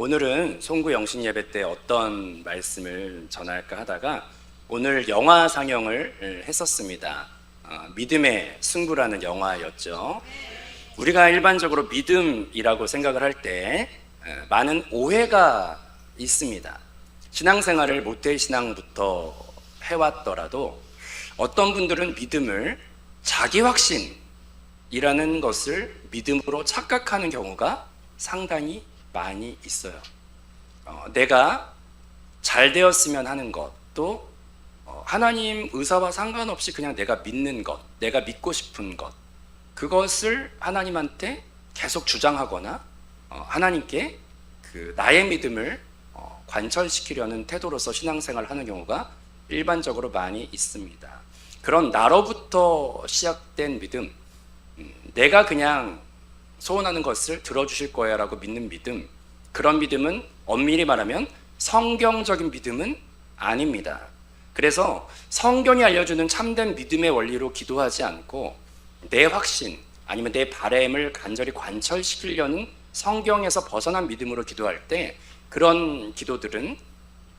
오늘은 송구 영신 예배 때 어떤 말씀을 전할까 하다가 오늘 영화 상영을 했었습니다. 믿음의 승부라는 영화였죠. 우리가 일반적으로 믿음이라고 생각을 할 때 많은 오해가 있습니다. 신앙생활을 모태신앙부터 해왔더라도 어떤 분들은 믿음을 자기 확신이라는 것을 믿음으로 착각하는 경우가 상당히 많이 있어요. 내가 잘 되었으면 하는 것, 또 하나님 의사와 상관없이 그냥 내가 믿는 것, 내가 믿고 싶은 것, 그것을 하나님한테 계속 주장하거나 하나님께 나의 믿음을 관철시키려는 태도로서 신앙생활을 하는 경우가 일반적으로 많이 있습니다. 그런 나로부터 시작된 믿음, 내가 그냥 소원하는 것을 들어주실 거야 라고 믿는 믿음, 그런 믿음은 엄밀히 말하면 성경적인 믿음은 아닙니다. 그래서 성경이 알려주는 참된 믿음의 원리로 기도하지 않고 내 확신 아니면 내 바램을 간절히 관철시키려는 성경에서 벗어난 믿음으로 기도할 때 그런 기도들은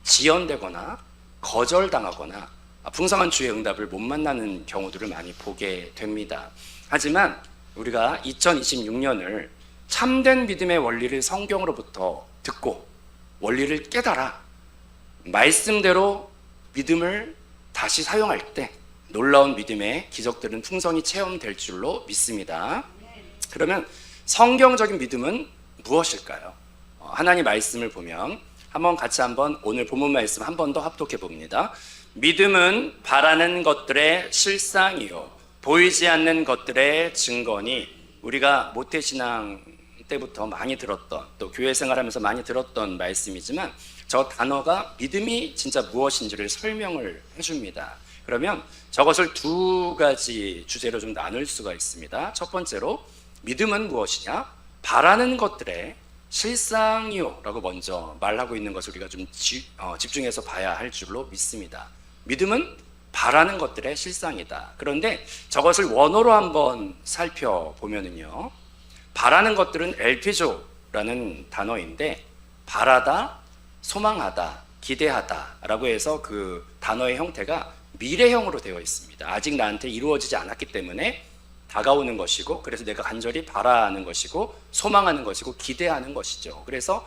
지연되거나 거절당하거나 풍성한 주의 응답을 못 만나는 경우들을 많이 보게 됩니다. 하지만 우리가 2026년을 참된 믿음의 원리를 성경으로부터 듣고 원리를 깨달아 말씀대로 믿음을 다시 사용할 때 놀라운 믿음의 기적들은 풍성히 체험될 줄로 믿습니다. 그러면 성경적인 믿음은 무엇일까요? 하나님 말씀을 보면 한번 오늘 본문 말씀 한 번 더 합독해 봅니다. 믿음은 바라는 것들의 실상이요 보이지 않는 것들의 증거니. 우리가 모태신앙 때부터 많이 들었던, 또 교회 생활하면서 많이 들었던 말씀이지만 저 단어가 믿음이 진짜 무엇인지를 설명을 해줍니다. 그러면 저것을 두 가지 주제로 좀 나눌 수가 있습니다. 첫 번째로 믿음은 무엇이냐? 바라는 것들의 실상이요 라고 먼저 말하고 있는 것을 우리가 좀 집중해서 봐야 할 줄로 믿습니다. 믿음은 바라는 것들의 실상이다. 그런데 저것을 원어로 한번 살펴보면은요, 바라는 것들은 엘피조라는 단어인데 바라다, 소망하다, 기대하다 라고 해서 그 단어의 형태가 미래형으로 되어 있습니다. 아직 나한테 이루어지지 않았기 때문에 다가오는 것이고, 그래서 내가 간절히 바라는 것이고 소망하는 것이고 기대하는 것이죠. 그래서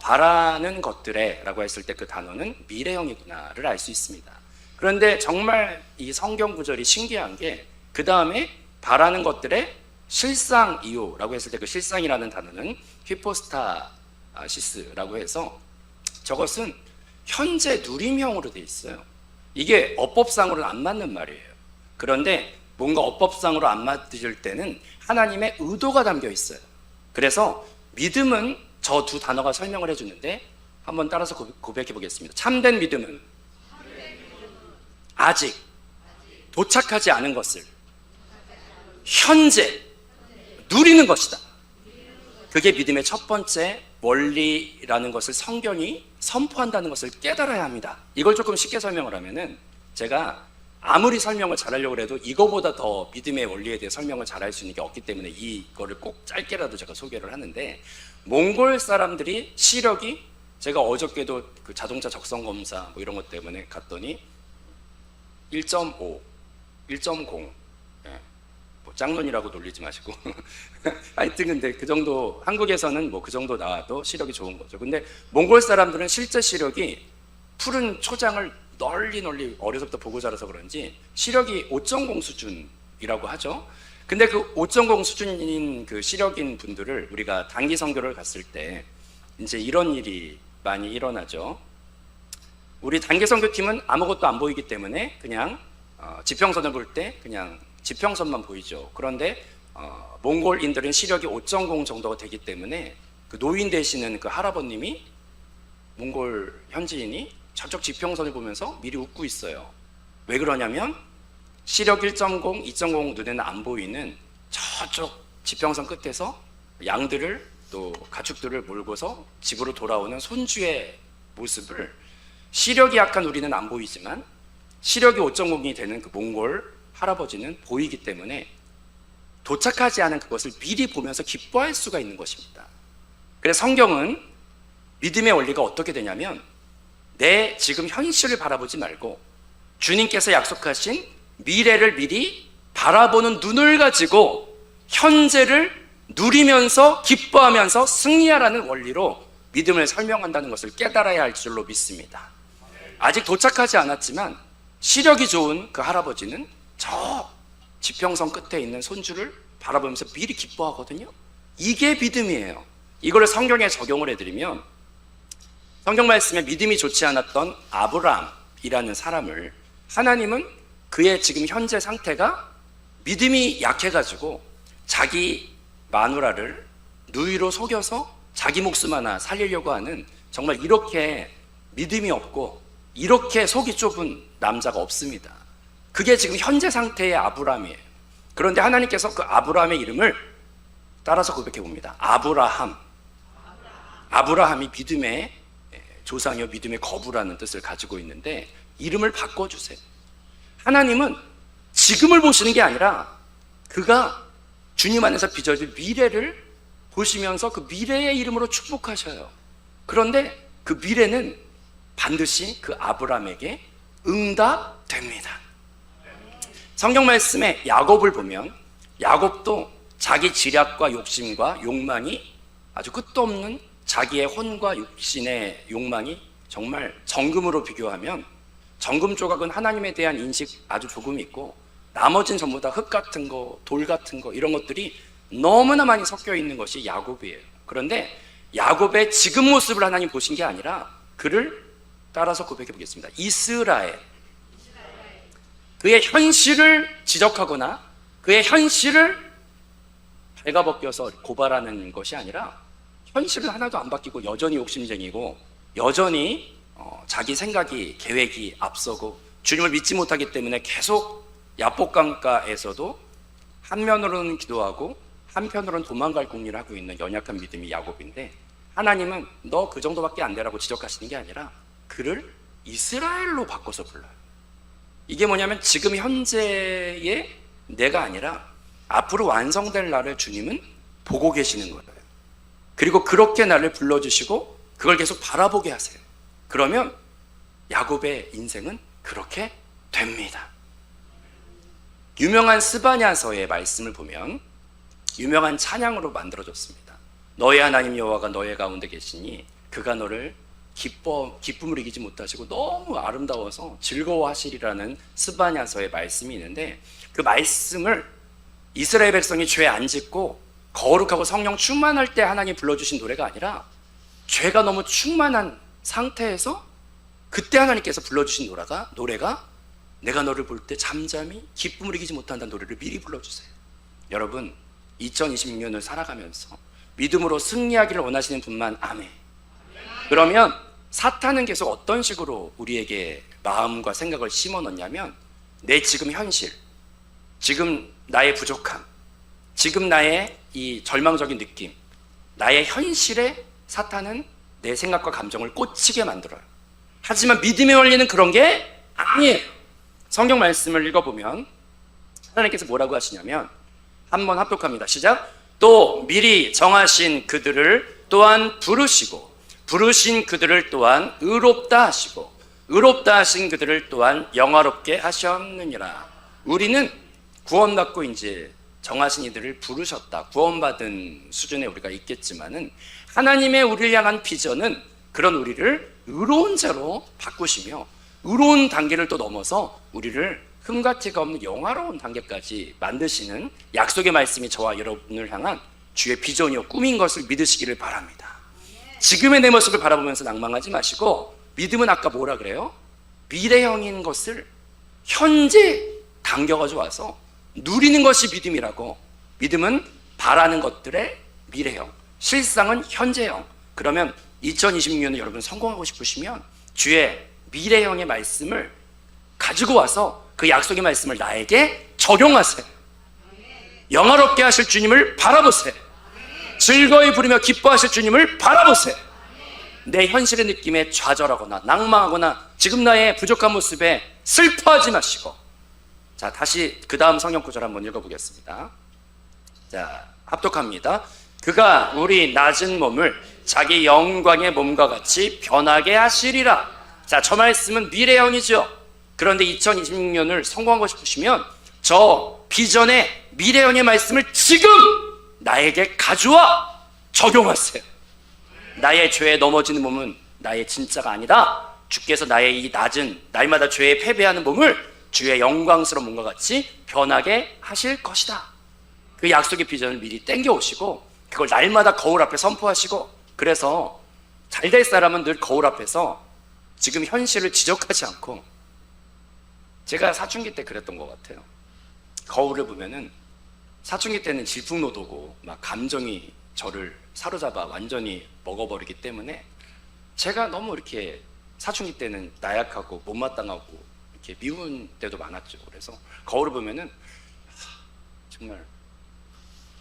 바라는 것들에 라고 했을 때 그 단어는 미래형이구나를 알 수 있습니다. 그런데 정말 이 성경 구절이 신기한 게 그 다음에 바라는 것들의 실상이요 라고 했을 때 그 실상이라는 단어는 히포스타시스라고 해서 저것은 현재 누림형으로 되어 있어요. 이게 어법상으로는 안 맞는 말이에요. 그런데 뭔가 어법상으로 안 맞을 때는 하나님의 의도가 담겨 있어요. 그래서 믿음은 저 두 단어가 설명을 해주는데 한번 따라서 고백해 보겠습니다. 참된 믿음은 아직 도착하지 않은 것을 현재 누리는 것이다. 그게 믿음의 첫 번째 원리라는 것을 성경이 선포한다는 것을 깨달아야 합니다. 이걸 조금 쉽게 설명을 하면은, 제가 아무리 설명을 잘하려고 해도 이거보다 더 믿음의 원리에 대해 설명을 잘할 수 있는 게 없기 때문에 이거를 꼭 짧게라도 제가 소개를 하는데, 몽골 사람들이 시력이, 제가 어저께도 그 자동차 적성 검사 뭐 이런 것 때문에 갔더니 1.5, 1.0, 뭐 짝눈이라고 놀리지 마시고 하여튼 근데 그 정도, 한국에서는 뭐 그 정도 나와도 시력이 좋은 거죠. 근데 몽골 사람들은 실제 시력이 푸른 초장을 널리 어려서부터 보고 자라서 그런지 시력이 5.0 수준이라고 하죠. 근데 그 5.0 수준인 그 시력인 분들을 우리가 단기 선교를 갔을 때 이제 이런 일이 많이 일어나죠. 우리 단기 선교팀은 아무것도 안 보이기 때문에 그냥 지평선을 볼 때 그냥 지평선만 보이죠. 그런데 몽골인들은 시력이 5.0 정도가 되기 때문에 그 노인 되시는 그 할아버님이, 몽골 현지인이 저쪽 지평선을 보면서 미리 웃고 있어요. 왜 그러냐면 시력 1.0, 2.0 눈에는 안 보이는 저쪽 지평선 끝에서 양들을 또 가축들을 몰고서 집으로 돌아오는 손주의 모습을 시력이 약한 우리는 안 보이지만 시력이 5.0이 되는 그 몽골 할아버지는 보이기 때문에 도착하지 않은 그것을 미리 보면서 기뻐할 수가 있는 것입니다. 그래서 성경은 믿음의 원리가 어떻게 되냐면 내 지금 현실을 바라보지 말고 주님께서 약속하신 미래를 미리 바라보는 눈을 가지고 현재를 누리면서 기뻐하면서 승리하라는 원리로 믿음을 설명한다는 것을 깨달아야 할 줄로 믿습니다. 아직 도착하지 않았지만 시력이 좋은 그 할아버지는 저 지평선 끝에 있는 손주를 바라보면서 미리 기뻐하거든요. 이게 믿음이에요. 이걸 성경에 적용을 해드리면 성경 말씀에 믿음이 좋지 않았던 아브라함이라는 사람을 하나님은 그의 지금 현재 상태가 믿음이 약해가지고 자기 마누라를 누이로 속여서 자기 목숨 하나 살리려고 하는 정말 이렇게 믿음이 없고 이렇게 속이 좁은 남자가 없습니다. 그게 지금 현재 상태의 아브라함이에요. 그런데 하나님께서 그 아브라함의 이름을 따라서 고백해 봅니다. 아브라함. 아브라함이 믿음의 조상이요 믿음의 거부라는 뜻을 가지고 있는데 이름을 바꿔주세요. 하나님은 지금을 보시는 게 아니라 그가 주님 안에서 빚어질 미래를 보시면서 그 미래의 이름으로 축복하셔요. 그런데 그 미래는 반드시 그 아브라함에게 응답됩니다. 성경 말씀에 야곱을 보면 야곱도 자기 지략과 욕심과 욕망이 아주 끝도 없는 자기의 혼과 육신의 욕망이 정말 정금으로 비교하면 정금 조각은 하나님에 대한 인식 아주 조금 있고 나머지는 전부 다 흙 같은 거, 돌 같은 거 이런 것들이 너무나 많이 섞여 있는 것이 야곱이에요. 그런데 야곱의 지금 모습을 하나님 보신 게 아니라 그를 따라서 고백해 보겠습니다. 이스라엘. 그의 현실을 지적하거나 그의 현실을 발가벗겨서 고발하는 것이 아니라 현실은 하나도 안 바뀌고 여전히 욕심쟁이고 여전히 자기 생각이 계획이 앞서고 주님을 믿지 못하기 때문에 계속 야복강가에서도 한면으로는 기도하고 한편으로는 도망갈 궁리를 하고 있는 연약한 믿음이 야곱인데 하나님은 너 그 정도밖에 안 되라고 지적하시는 게 아니라 그를 이스라엘로 바꿔서 불러요. 이게 뭐냐면 지금 현재의 내가 아니라 앞으로 완성될 나를 주님은 보고 계시는 거예요. 그리고 그렇게 나를 불러주시고 그걸 계속 바라보게 하세요. 그러면 야곱의 인생은 그렇게 됩니다. 유명한 스바냐서의 말씀을 보면 유명한 찬양으로 만들어졌습니다. 너의 하나님 여호와가 너의 가운데 계시니 그가 너를 기쁨을 이기지 못하시고 너무 아름다워서 즐거워하시리라는 스바냐서의 말씀이 있는데 그 말씀을 이스라엘 백성이 죄 안 짓고 거룩하고 성령 충만할 때 하나님 불러주신 노래가 아니라 죄가 너무 충만한 상태에서 그때 하나님께서 불러주신 노래가 내가 너를 볼 때 잠잠히 기쁨을 이기지 못한다는 노래를 미리 불러주세요. 여러분 2026년을 살아가면서 믿음으로 승리하기를 원하시는 분만 아멘. 그러면 사탄은 계속 어떤 식으로 우리에게 마음과 생각을 심어 넣냐면 내 지금 현실, 지금 나의 부족함, 지금 나의 이 절망적인 느낌, 나의 현실에 사탄은 내 생각과 감정을 꽂히게 만들어요. 하지만 믿음의 원리는 그런 게 아니에요. 성경 말씀을 읽어보면 하나님께서 뭐라고 하시냐면 한번 합독합니다. 시작. 또 미리 정하신 그들을 또한 부르신 그들을 또한 의롭다 하시고 의롭다 하신 그들을 또한 영화롭게 하셨느니라. 우리는 구원받고 이제 정하신 이들을 부르셨다. 구원받은 수준에 우리가 있겠지만은 하나님의 우리를 향한 비전은 그런 우리를 의로운 자로 바꾸시며 의로운 단계를 또 넘어서 우리를 흠가티가 없는 영화로운 단계까지 만드시는 약속의 말씀이 저와 여러분을 향한 주의 비전이요 꿈인 것을 믿으시기를 바랍니다. 지금의 내 모습을 바라보면서 낭망하지 마시고 믿음은 아까 뭐라 그래요? 미래형인 것을 현재 당겨가지고 와서 누리는 것이 믿음이라고. 믿음은 바라는 것들의 미래형, 실상은 현재형. 그러면 2026년에 여러분 성공하고 싶으시면 주의 미래형의 말씀을 가지고 와서 그 약속의 말씀을 나에게 적용하세요. 영화롭게 하실 주님을 바라보세요. 즐거이 부르며 기뻐하실 주님을 바라보세요. 내 현실의 느낌에 좌절하거나 낭망하거나 지금 나의 부족한 모습에 슬퍼하지 마시고, 자 다시 그 다음 성경 구절 한번 읽어보겠습니다. 자 합독합니다. 그가 우리 낮은 몸을 자기 영광의 몸과 같이 변하게 하시리라. 자, 저 말씀은 미래형이죠. 그런데 2026년을 성공하고 싶으시면 저 비전의 미래형의 말씀을 지금 나에게 가져와 적용하세요. 나의 죄에 넘어지는 몸은 나의 진짜가 아니다. 주께서 나의 이 낮은 날마다 죄에 패배하는 몸을 주의 영광스러운 몸과 같이 변하게 하실 것이다. 그 약속의 비전을 미리 땡겨오시고 그걸 날마다 거울 앞에 선포하시고, 그래서 잘 될 사람은 늘 거울 앞에서 지금 현실을 지적하지 않고, 제가 사춘기 때 그랬던 것 같아요. 거울을 보면은 사춘기 때는 질풍노도고 막 감정이 저를 사로잡아 완전히 먹어버리기 때문에 제가 너무 이렇게 사춘기 때는 나약하고 못마땅하고 이렇게 미운 때도 많았죠. 그래서 거울을 보면은 정말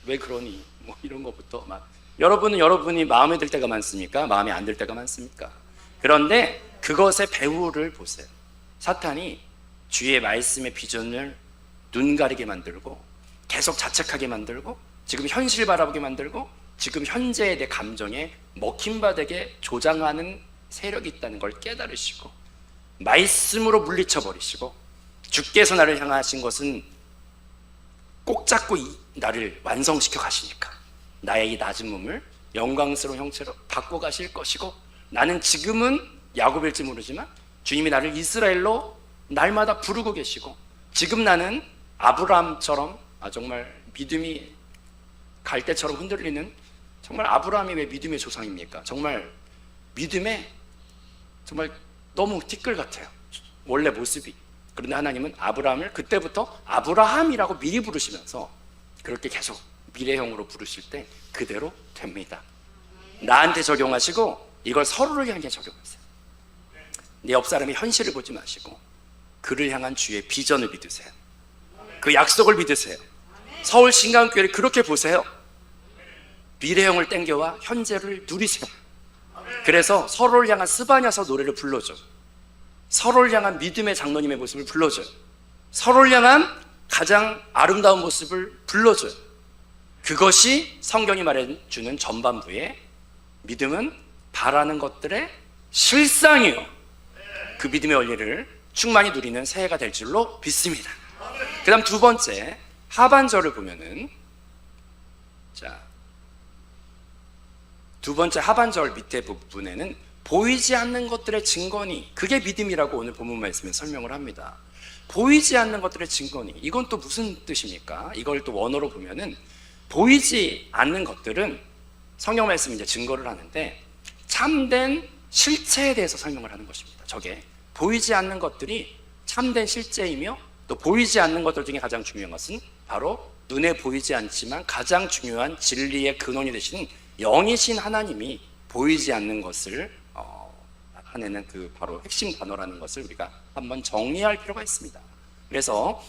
왜 그러니 뭐 이런 것부터 막. 여러분은 여러분이 마음에 들 때가 많습니까? 마음에 안 들 때가 많습니까? 그런데 그것의 배후를 보세요. 사탄이 주의 말씀의 비전을 눈 가리게 만들고 계속 자책하게 만들고 지금 현실 바라보게 만들고 지금 현재의 내 감정에 먹힌바되게 조장하는 세력이 있다는 걸 깨달으시고 말씀으로 물리쳐 버리시고, 주께서 나를 향하신 것은 꼭 잡고 나를 완성시켜 가시니까 나의 이 낮은 몸을 영광스러운 형체로 바꿔 가실 것이고, 나는 지금은 야곱일지 모르지만 주님이 나를 이스라엘로 날마다 부르고 계시고, 지금 나는 아브라함처럼 정말 믿음이 갈대처럼 흔들리는, 정말 아브라함이 왜 믿음의 조상입니까? 정말 믿음에 정말 너무 티끌 같아요, 원래 모습이. 그런데 하나님은 아브라함을 그때부터 아브라함이라고 미리 부르시면서 그렇게 계속 미래형으로 부르실 때 그대로 됩니다. 나한테 적용하시고 이걸 서로를 향해 적용하세요. 내 옆 사람의 현실을 보지 마시고 그를 향한 주의 비전을 믿으세요. 그 약속을 믿으세요. 서울 신강교회를 그렇게 보세요. 미래형을 땡겨와 현재를 누리세요. 그래서 서로를 향한 스바냐서 노래를 불러줘. 서로를 향한 믿음의 장로님의 모습을 불러줘요. 서로를 향한 가장 아름다운 모습을 불러줘요. 그것이 성경이 말해주는 전반부의 믿음은 바라는 것들의 실상이요, 그 믿음의 원리를 충만히 누리는 새해가 될 줄로 믿습니다. 그 다음 두 번째 하반절을 보면은, 자, 두 번째 하반절 밑에 부분에는 보이지 않는 것들의 증거니, 그게 믿음이라고 오늘 본문 말씀에 설명을 합니다. 보이지 않는 것들의 증거니, 이건 또 무슨 뜻입니까? 이걸 또 원어로 보면은 보이지 않는 것들은 성경 말씀이 이제 증거를 하는데 참된 실체에 대해서 설명을 하는 것입니다. 저게 보이지 않는 것들이 참된 실제이며, 또 보이지 않는 것들 중에 가장 중요한 것은 바로 눈에 보이지 않지만 가장 중요한 진리의 근원이 되시는 영이신 하나님이 보이지 않는 것을 나타내는 그 바로 핵심 단어라는 것을 우리가 한번 정리할 필요가 있습니다. 그래서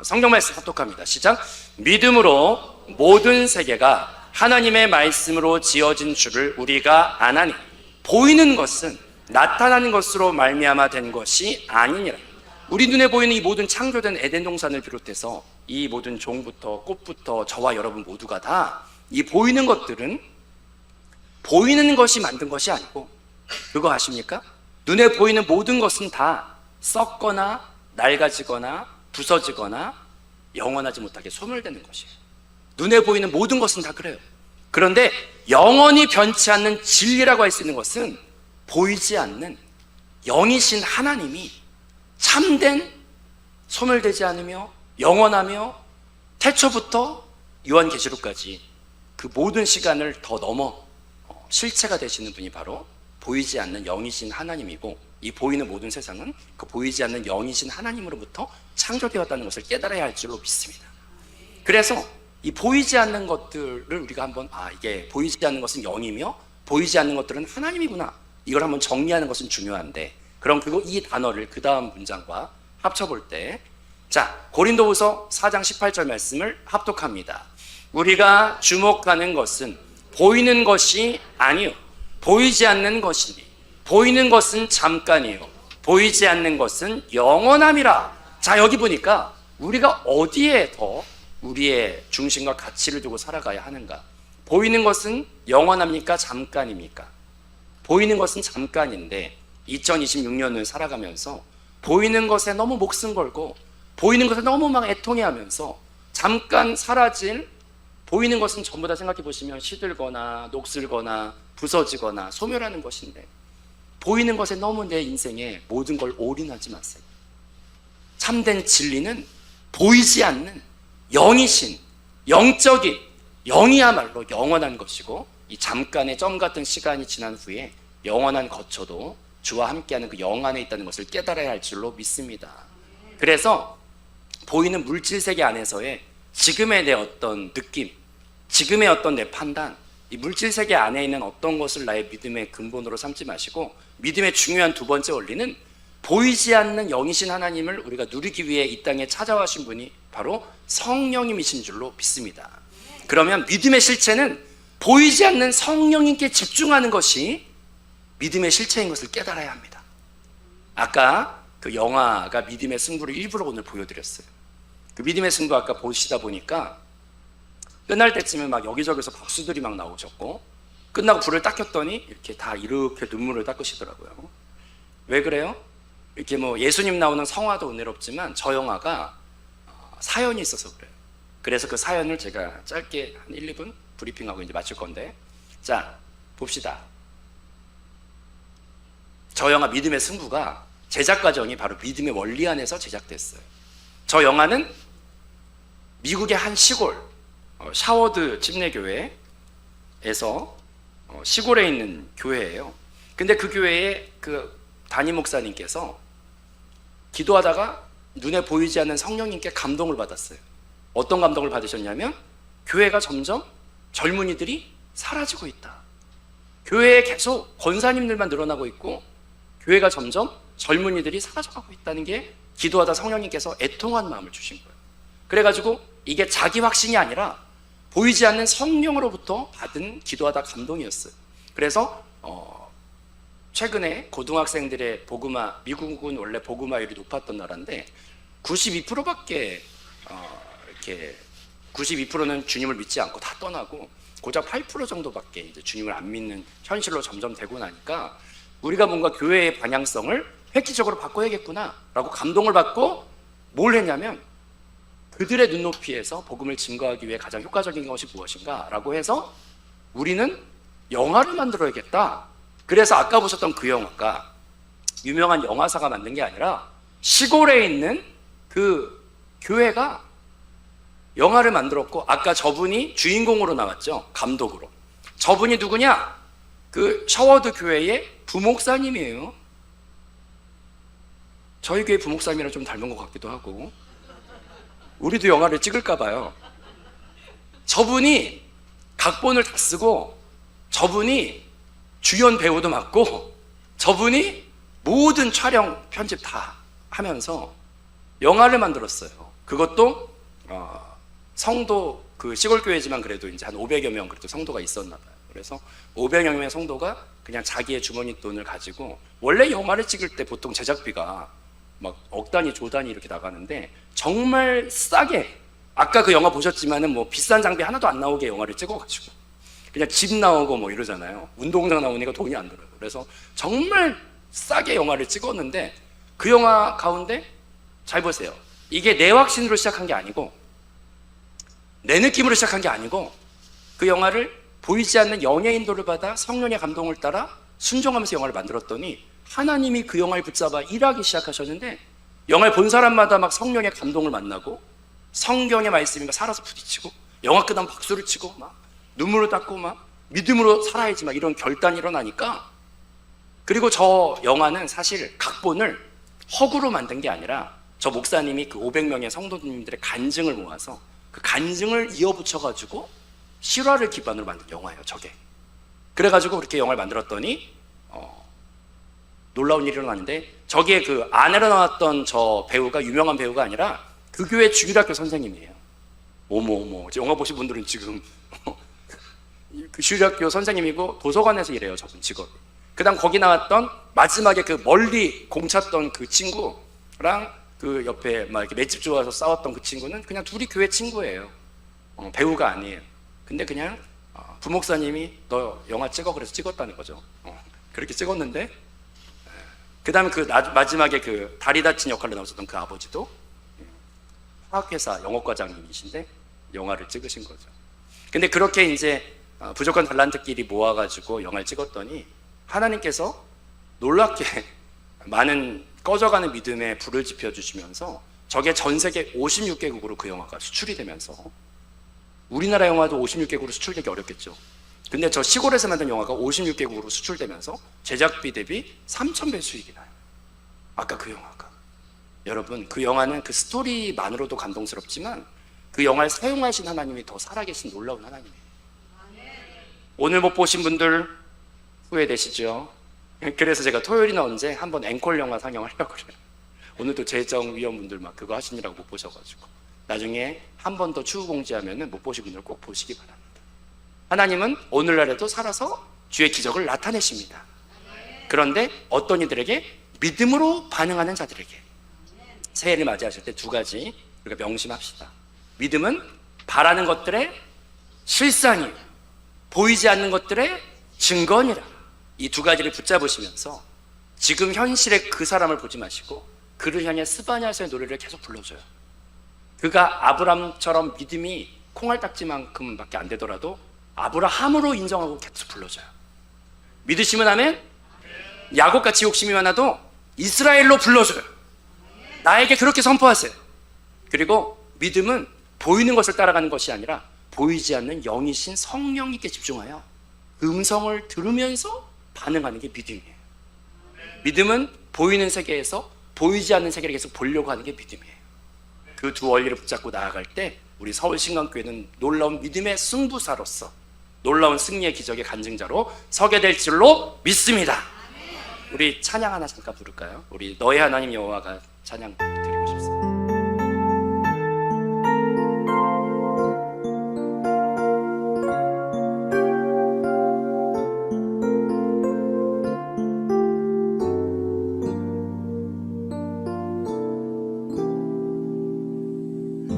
성경 말씀 합독합니다. 시작. 믿음으로 모든 세계가 하나님의 말씀으로 지어진 줄을 우리가 아나니 보이는 것은 나타나는 것으로 말미암아 된 것이 아니니라. 우리 눈에 보이는 이 모든 창조된 에덴 동산을 비롯해서 이 모든 종부터 꽃부터 저와 여러분 모두가 다 이 보이는 것들은 보이는 것이 만든 것이 아니고, 그거 아십니까? 눈에 보이는 모든 것은 다 썩거나 낡아지거나 부서지거나 영원하지 못하게 소멸되는 것이에요. 눈에 보이는 모든 것은 다 그래요. 그런데 영원히 변치 않는 진리라고 할 수 있는 것은 보이지 않는 영이신 하나님이 참된, 소멸되지 않으며 영원하며 태초부터 요한계시록까지 그 모든 시간을 더 넘어 실체가 되시는 분이 바로 보이지 않는 영이신 하나님이고, 이 보이는 모든 세상은 그 보이지 않는 영이신 하나님으로부터 창조되었다는 것을 깨달아야 할 줄로 믿습니다. 그래서 이 보이지 않는 것들을 우리가 한번 이게 보이지 않는 것은 영이며 보이지 않는 것들은 하나님이구나, 이걸 한번 정리하는 것은 중요한데, 그럼 이 단어를 그 다음 문장과 합쳐볼 때, 자, 고린도후서 4장 18절 말씀을 합독합니다. 우리가 주목하는 것은 보이는 것이 아니요 보이지 않는 것이니, 보이는 것은 잠깐이요 보이지 않는 것은 영원함이라. 자, 여기 보니까 우리가 어디에 더 우리의 중심과 가치를 두고 살아가야 하는가? 보이는 것은 영원합니까? 잠깐입니까? 보이는 것은 잠깐인데 2026년을 살아가면서 보이는 것에 너무 목숨 걸고 보이는 것에 너무 막 애통해하면서 잠깐 사라질 보이는 것은 전부 다 생각해 보시면 시들거나 녹슬거나 부서지거나 소멸하는 것인데 보이는 것에 너무 내 인생에 모든 걸 올인하지 마세요. 참된 진리는 보이지 않는 영이신 영적인 영이야말로 영원한 것이고 이 잠깐의 점 같은 시간이 지난 후에 영원한 거처도 주와 함께하는 그 영 안에 있다는 것을 깨달아야 할 줄로 믿습니다. 그래서 보이는 물질 세계 안에서의 지금의 내 어떤 느낌, 지금의 어떤 내 판단, 이 물질 세계 안에 있는 어떤 것을 나의 믿음의 근본으로 삼지 마시고 믿음의 중요한 두 번째 원리는 보이지 않는 영이신 하나님을 우리가 누리기 위해 이 땅에 찾아와신 분이 바로 성령님이신 줄로 믿습니다. 그러면 믿음의 실체는 보이지 않는 성령님께 집중하는 것이 믿음의 실체인 것을 깨달아야 합니다. 아까 그 영화가 믿음의 승부를 일부러 오늘 보여드렸어요. 그 믿음의 승부 아까 보시다 보니까 끝날 때쯤에 막 여기저기서 박수들이 막 나오셨고 끝나고 불을 딱 켰더니 이렇게 다 이렇게 눈물을 닦으시더라고요. 왜 그래요? 이렇게 뭐 예수님 나오는 성화도 은혜롭지만 저 영화가 사연이 있어서 그래요. 그래서 그 사연을 제가 짧게 한 1, 2분 브리핑하고 이제 마칠 건데, 자 봅시다. 저 영화 믿음의 승부가 제작 과정이 바로 믿음의 원리 안에서 제작됐어요. 저 영화는 미국의 한 시골 샤워드 침례교회에서 시골에 있는 교회예요. 근데 그 교회에 그 담임 목사님께서 기도하다가 눈에 보이지 않는 성령님께 감동을 받았어요. 어떤 감동을 받으셨냐면 교회가 점점 젊은이들이 사라지고 있다. 교회에 계속 권사님들만 늘어나고 있고 교회가 점점 젊은이들이 사라져가고 있다는 게 기도하다 성령님께서 애통한 마음을 주신 거예요. 그래가지고 이게 자기 확신이 아니라 보이지 않는 성령으로부터 받은 기도하다 감동이었어요. 그래서 최근에 고등학생들의 복음화, 미국은 원래 복음화율이 높았던 나라인데 92%밖에 이렇게 92%는 주님을 믿지 않고 다 떠나고 고작 8% 정도밖에 이제 주님을 안 믿는 현실로 점점 되고 나니까 우리가 뭔가 교회의 방향성을 획기적으로 바꿔야겠구나라고 감동을 받고 뭘 했냐면 그들의 눈높이에서 복음을 증거하기 위해 가장 효과적인 것이 무엇인가라고 해서 우리는 영화를 만들어야겠다. 그래서 아까 보셨던 그 영화가 유명한 영화사가 만든 게 아니라 시골에 있는 그 교회가 영화를 만들었고 아까 저분이 주인공으로 나왔죠. 감독으로. 저분이 누구냐? 그 샤워드 교회의 부목사님이에요. 저희 교회 부목사님이랑 좀 닮은 것 같기도 하고 우리도 영화를 찍을까 봐요. 저분이 각본을 다 쓰고 저분이 주연 배우도 맡고 저분이 모든 촬영 편집 다 하면서 영화를 만들었어요. 그것도 성도 그 시골 교회지만 그래도 이제 한 500여 명 그래도 성도가 있었나 봐요. 그래서 500여 명의 성도가 그냥 자기의 주머니 돈을 가지고 원래 영화를 찍을 때 보통 제작비가 막 억 단위, 조 단위 이렇게 나가는데 정말 싸게 아까 그 영화 보셨지만은 뭐 비싼 장비 하나도 안 나오게 영화를 찍어가지고 그냥 집 나오고 뭐 이러잖아요. 운동장 나오니까 돈이 안 들어요. 그래서 정말 싸게 영화를 찍었는데 그 영화 가운데 잘 보세요. 이게 내 확신으로 시작한 게 아니고 내 느낌으로 시작한 게 아니고 그 영화를 보이지 않는 영의 인도를 받아 성령의 감동을 따라 순종하면서 영화를 만들었더니 하나님이 그 영화를 붙잡아 일하기 시작하셨는데 영화를 본 사람마다 막 성령의 감동을 만나고 성경의 말씀이 막 살아서 부딪히고 영화 끝나면 박수를 치고 막 눈물을 닦고 막 믿음으로 살아야지 막 이런 결단이 일어나니까 그리고 저 영화는 사실 각본을 허구로 만든 게 아니라 저 목사님이 그 500명의 성도님들의 간증을 모아서 그 간증을 이어붙여가지고 실화를 기반으로 만든 영화예요, 저게. 그래가지고 그렇게 영화를 만들었더니 놀라운 일이 일어났는데 저기에 그 아내로 나왔던 저 배우가 유명한 배우가 아니라 그 교회 주일학교 선생님이에요. 어머 영화 보신 분들은 지금 그 주일학교 선생님이고 도서관에서 일해요, 저분 직업이. 그 다음 거기 나왔던 마지막에 그 멀리 공 찼던 그 친구랑 그 옆에 막 이렇게 맷집 좋아서 싸웠던 그 친구는 그냥 둘이 교회 친구예요. 배우가 아니에요. 근데 그냥 부목사님이 너 영화 찍어 그래서 찍었다는 거죠. 그렇게 찍었는데 그 다음에 그 마지막에 그 다리 다친 역할로 나오셨던 그 아버지도 화학회사 영업과장님이신데 영화를 찍으신 거죠. 근데 그렇게 이제 부족한 달란트끼리 모아가지고 영화를 찍었더니 하나님께서 놀랍게 많은 꺼져가는 믿음에 불을 지펴주시면서 저게 전 세계 56개국으로 그 영화가 수출이 되면서 우리나라 영화도 56개국으로 수출되기 어렵겠죠. 근데 저 시골에서 만든 영화가 56개국으로 수출되면서 제작비 대비 3,000배 수익이 나요. 아까 그 영화가. 여러분, 그 영화는 그 스토리만으로도 감동스럽지만 그 영화를 사용하신 하나님이 더 살아계신 놀라운 하나님이에요. 오늘 못 보신 분들 후회되시죠? 그래서 제가 토요일이나 언제 한번 앵콜 영화 상영하려고 그래요. 오늘도 재정위원분들 막 그거 하시느라고 못 보셔가지고 나중에 한 번 더 추후 공지하면 못 보신 분들 꼭 보시기 바랍니다. 하나님은 오늘날에도 살아서 주의 기적을 나타내십니다. 그런데 어떤 이들에게? 믿음으로 반응하는 자들에게. 새해를 맞이하실 때 두 가지 우리가 명심합시다. 믿음은 바라는 것들의 실상이에요. 보이지 않는 것들의 증거니라. 이 두 가지를 붙잡으시면서 지금 현실의 그 사람을 보지 마시고 그를 향해 스바냐서의 노래를 계속 불러줘요. 그가 아브람처럼 믿음이 콩알딱지만큼 밖에 안 되더라도 아브라함으로 인정하고 계속 불러줘요. 믿으시면 아멘? 야곱같이 욕심이 많아도 이스라엘로 불러줘요. 나에게 그렇게 선포하세요. 그리고 믿음은 보이는 것을 따라가는 것이 아니라 보이지 않는 영이신 성령님께 집중하여 음성을 들으면서 반응하는 게 믿음이에요. 믿음은 보이는 세계에서 보이지 않는 세계를 계속 보려고 하는 게 믿음이에요. 그 두 원리를 붙잡고 나아갈 때 우리 서울신강교회는 놀라운 믿음의 승부사로서 놀라운 승리의 기적의 간증자로 서게 될 줄로 믿습니다. 우리 찬양 하나 잠깐 부를까요? 우리 너의 하나님 여호와가 찬양 드리고 싶습니다.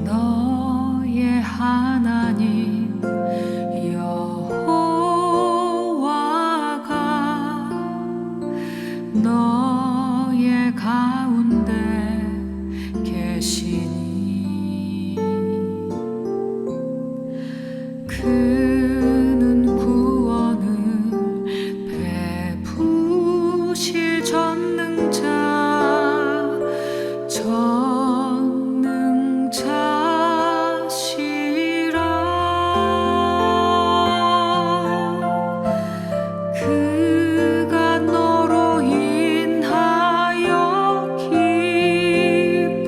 너의 하나님 여호와가 너의 가운데 계시니 그는 구원을 베푸실 그가 너로 인하여 기쁨을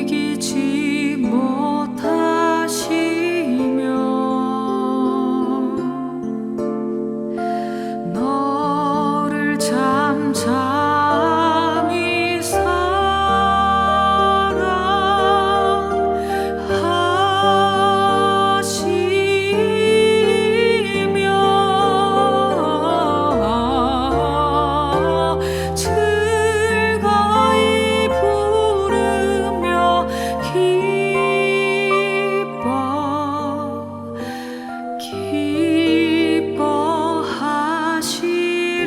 이기지 못하시며 너를 잠잠히 즐거이 부르며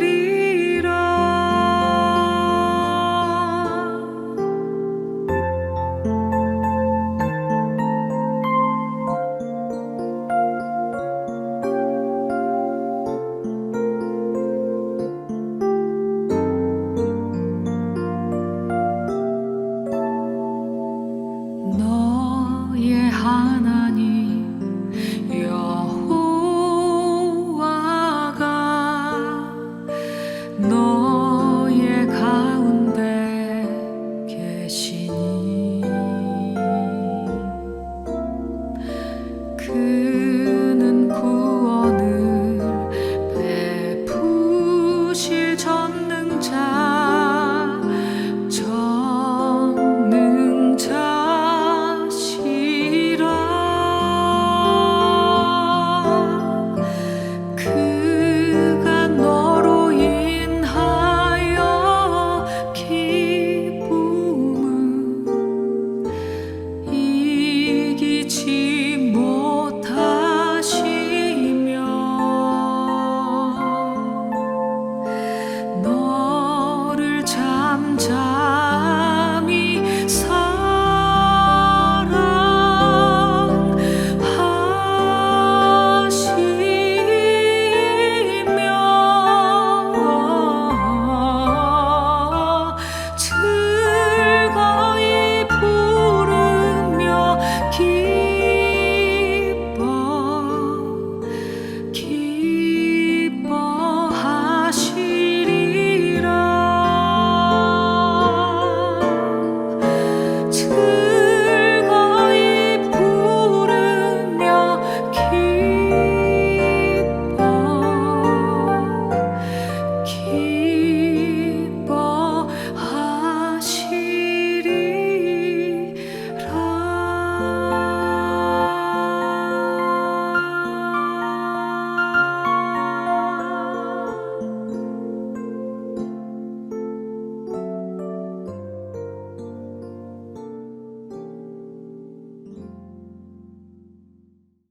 기뻐하시리라. 너의 하나님 여호와가 너의 가운데 계시니 그는 구원을 베푸실 전능자